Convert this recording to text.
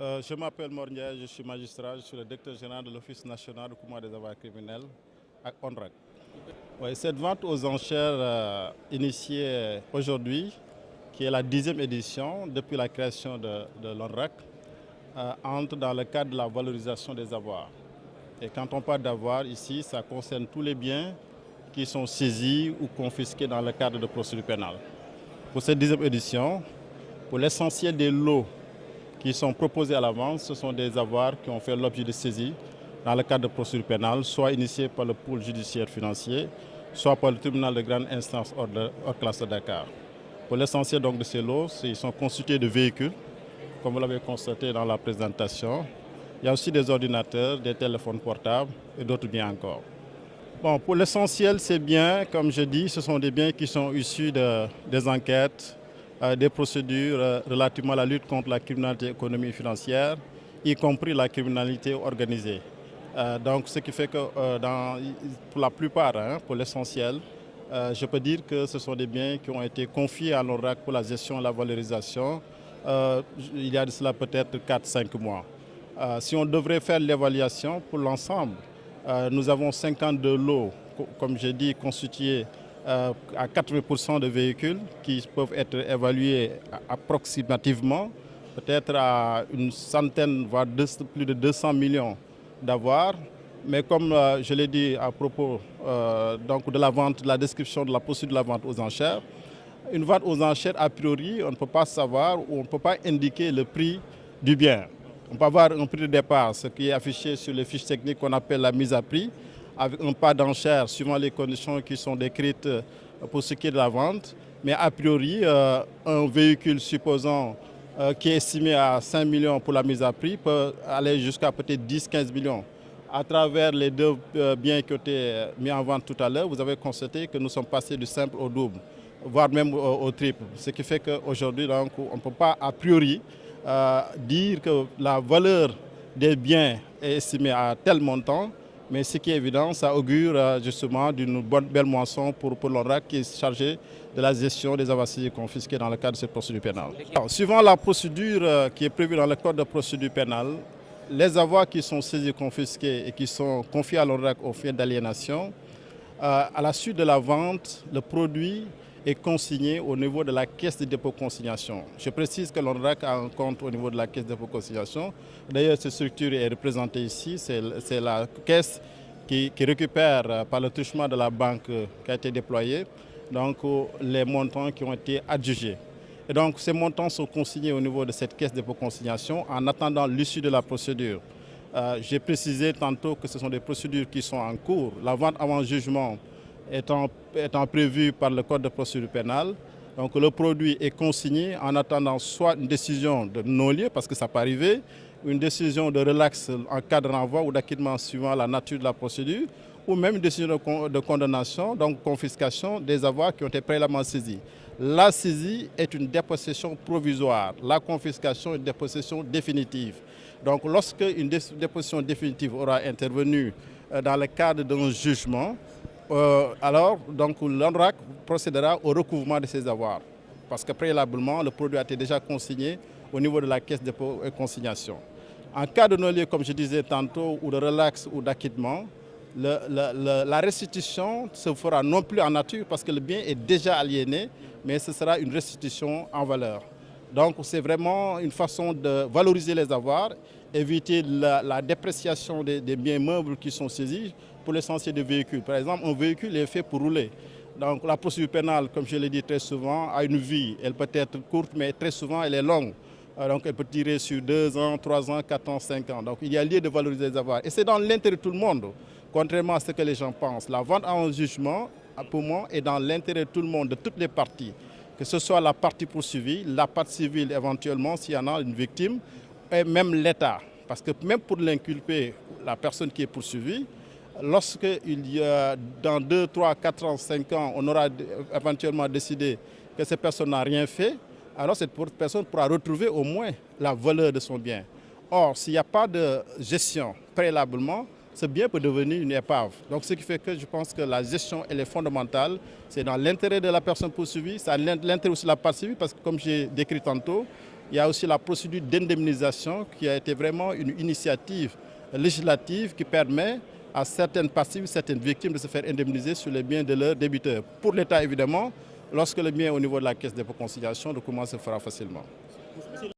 Je m'appelle Mornia, je suis magistrat, je suis le directeur général de l'Office national de recouvrement des avoirs criminels à ONRAC. Oui, cette vente aux enchères initiée aujourd'hui, qui est la 10e édition depuis la création de l'ONRAC, entre dans le cadre de la valorisation des avoirs. Et quand on parle d'avoirs ici, ça concerne tous les biens qui sont saisis ou confisqués dans le cadre de procédures pénales. Pour cette 10e édition, pour l'essentiel des lots qui sont proposés à la vente, ce sont des avoirs qui ont fait l'objet de saisie dans le cadre de procédures pénales, soit initiées par le pôle judiciaire financier, soit par le tribunal de grande instance hors classe de Dakar. Pour l'essentiel donc de ces lots, ils sont constitués de véhicules, comme vous l'avez constaté dans la présentation. Il y a aussi des ordinateurs, des téléphones portables et d'autres biens encore. Bon, pour l'essentiel, ces biens, comme je dis, ce sont des biens qui sont issus des enquêtes, des procédures relativement à la lutte contre la criminalité économique et financière, y compris la criminalité organisée. Donc, ce qui fait que pour la plupart, pour l'essentiel, je peux dire que ce sont des biens qui ont été confiés à l'ONRAC pour la gestion et la valorisation il y a de cela peut-être 4-5 mois. Si on devrait faire l'évaluation pour l'ensemble, nous avons 52 lots, comme j'ai dit, constitués à 80% de véhicules qui peuvent être évalués approximativement, peut-être à une centaine, voire plus de 200 millions d'avoirs. Mais comme je l'ai dit à propos donc de la vente, de la description de la procédure de la vente aux enchères, une vente aux enchères, a priori, on ne peut pas savoir ou on ne peut pas indiquer le prix du bien. On peut avoir un prix de départ, ce qui est affiché sur les fiches techniques qu'on appelle la mise à prix, avec un pas d'enchère suivant les conditions qui sont décrites pour ce qui est de la vente. Mais a priori, un véhicule, supposons, qui est estimé à 5 millions pour la mise à prix, peut aller jusqu'à peut-être 10-15 millions. À travers les deux biens qui ont été mis en vente tout à l'heure, vous avez constaté que nous sommes passés du simple au double, voire même au triple. Ce qui fait qu'aujourd'hui, on ne peut pas a priori dire que la valeur des biens est estimée à tel montant, mais ce qui est évident, ça augure justement d'une belle moisson pour l'ONRAC qui est chargé de la gestion des avoirs saisis confisqués dans le cadre de cette procédure pénale. Alors, suivant la procédure qui est prévue dans le code de procédure pénale, les avoirs qui sont saisis confisqués et qui sont confiés à l'ONRAC au fait d'aliénation, à la suite de la vente, le produit est consigné au niveau de la caisse de dépôt-consignation. Je précise que l'ONRAC a un compte au niveau de la caisse de dépôt-consignation. D'ailleurs, cette structure est représentée ici. C'est la caisse qui récupère par le truchement de la banque qui a été déployée donc, les montants qui ont été adjugés. Et donc, ces montants sont consignés au niveau de cette caisse de dépôt-consignation en attendant l'issue de la procédure. J'ai précisé tantôt que ce sont des procédures qui sont en cours. La vente avant jugement étant prévu par le code de procédure pénale. Donc le produit est consigné en attendant soit une décision de non-lieu, parce que ça peut arriver, une décision de relax en cas de renvoi ou d'acquittement suivant la nature de la procédure, ou même une décision de condamnation, donc confiscation des avoirs qui ont été préalablement saisis. La saisie est une dépossession provisoire, la confiscation est une dépossession définitive. Donc lorsque une dépossession définitive aura intervenu dans le cadre d'un jugement, alors l'ONRAC procédera au recouvrement de ces avoirs. Parce que préalablement, le produit a été déjà consigné au niveau de la caisse de dépôt et consignation. En cas de non-lieu, comme je disais tantôt, ou de relax ou d'acquittement, la restitution se fera non plus en nature parce que le bien est déjà aliéné, mais ce sera une restitution en valeur. Donc c'est vraiment une façon de valoriser les avoirs, éviter la dépréciation des biens meubles qui sont saisis pour l'essentiel des véhicules. Par exemple, un véhicule est fait pour rouler. Donc la procédure pénale, comme je l'ai dit très souvent, a une vie. Elle peut être courte, mais très souvent elle est longue. Donc elle peut tirer sur 2 ans, 3 ans, 4 ans, 5 ans. Donc il y a lieu de valoriser les avoirs. Et c'est dans l'intérêt de tout le monde, contrairement à ce que les gens pensent. La vente en jugement, pour moi, est dans l'intérêt de tout le monde, de toutes les parties. Que ce soit la partie poursuivie, la partie civile éventuellement, s'il y en a une victime, et même l'État. Parce que même pour l'inculper, la personne qui est poursuivie, lorsque il y a dans 2, 3, 4 ans, 5 ans, on aura éventuellement décidé que cette personne n'a rien fait, alors cette personne pourra retrouver au moins la valeur de son bien. Or, s'il n'y a pas de gestion préalablement, ce bien peut devenir une épave. Donc ce qui fait que je pense que la gestion elle est fondamentale. C'est dans l'intérêt de la personne poursuivie, c'est dans l'intérêt aussi de la partie civile, parce que comme j'ai décrit tantôt, Il y a aussi la procédure d'indemnisation qui a été vraiment une initiative législative qui permet à certaines parties, certaines victimes de se faire indemniser sur les biens de leurs débiteurs. Pour l'État, évidemment, lorsque le bien est au niveau de la caisse de conciliation, le recouvrement se fera facilement.